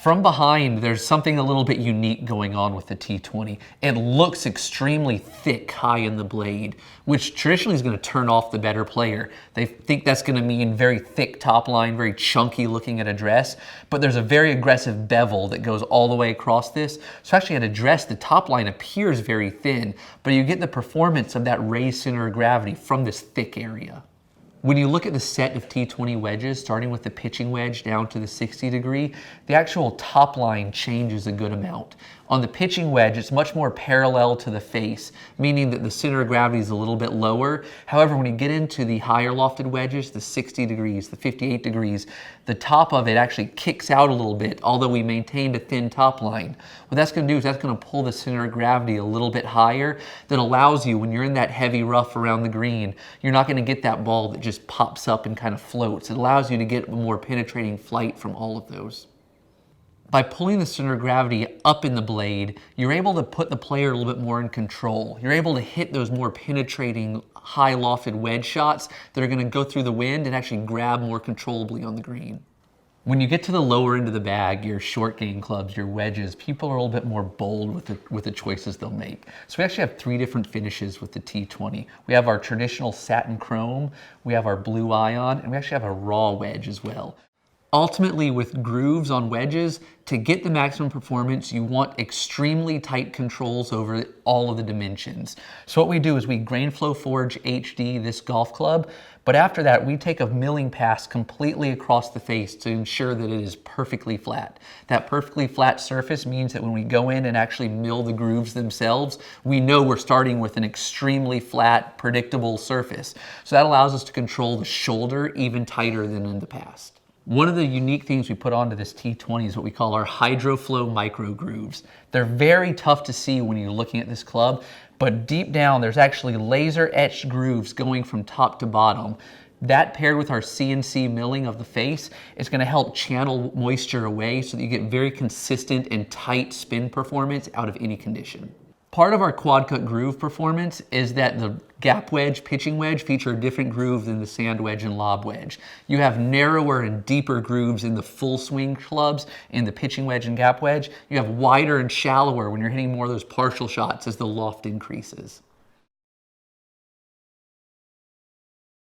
From behind, there's something a little bit unique going on with the T20. It looks extremely thick high in the blade, which traditionally is going to turn off the better player. They think that's going to mean very thick top line, very chunky looking at address, but there's a very aggressive bevel that goes all the way across this. So actually at address, the top line appears very thin, but you get the performance of that raised center of gravity from this thick area. When you look at the set of T20 wedges, starting with the pitching wedge down to the 60 degree, the actual top line changes a good amount. On the pitching wedge, it's much more parallel to the face, meaning that the center of gravity is a little bit lower. However, when you get into the higher lofted wedges, the 60 degrees, the 58 degrees, the top of it actually kicks out a little bit, although we maintained a thin top line. What that's going to do is that's going to pull the center of gravity a little bit higher. That allows you, when you're in that heavy rough around the green, you're not going to get that ball that just pops up and kind of floats. It allows you to get a more penetrating flight from all of those. By pulling the center of gravity up in the blade, you're able to put the player a little bit more in control. You're able to hit those more penetrating, high lofted wedge shots that are going to go through the wind and actually grab more controllably on the green. When you get to the lower end of the bag, your short game clubs, your wedges, people are a little bit more bold with the choices they'll make. So we actually have 3 different finishes with the T20. We have our traditional satin chrome, we have our blue ion, and we actually have a raw wedge as well. Ultimately, with grooves on wedges, to get the maximum performance, you want extremely tight controls over all of the dimensions. So what we do is we grain flow forge HD this golf club, but after that we take a milling pass completely across the face to ensure that it is perfectly flat. That perfectly flat surface means that when we go in and actually mill the grooves themselves, we know we're starting with an extremely flat, predictable surface. So that allows us to control the shoulder even tighter than in the past. One of the unique things we put onto this T20 is what we call our HydroFlow micro grooves. They're very tough to see when you're looking at this club, but deep down there's actually laser etched grooves going from top to bottom. That paired with our CNC milling of the face is going to help channel moisture away so that you get very consistent and tight spin performance out of any condition. Part of our quad cut groove performance is that the gap wedge, pitching wedge feature a different groove than the sand wedge and lob wedge. You have narrower and deeper grooves in the full swing clubs in the pitching wedge and gap wedge. You have wider and shallower when you're hitting more of those partial shots as the loft increases.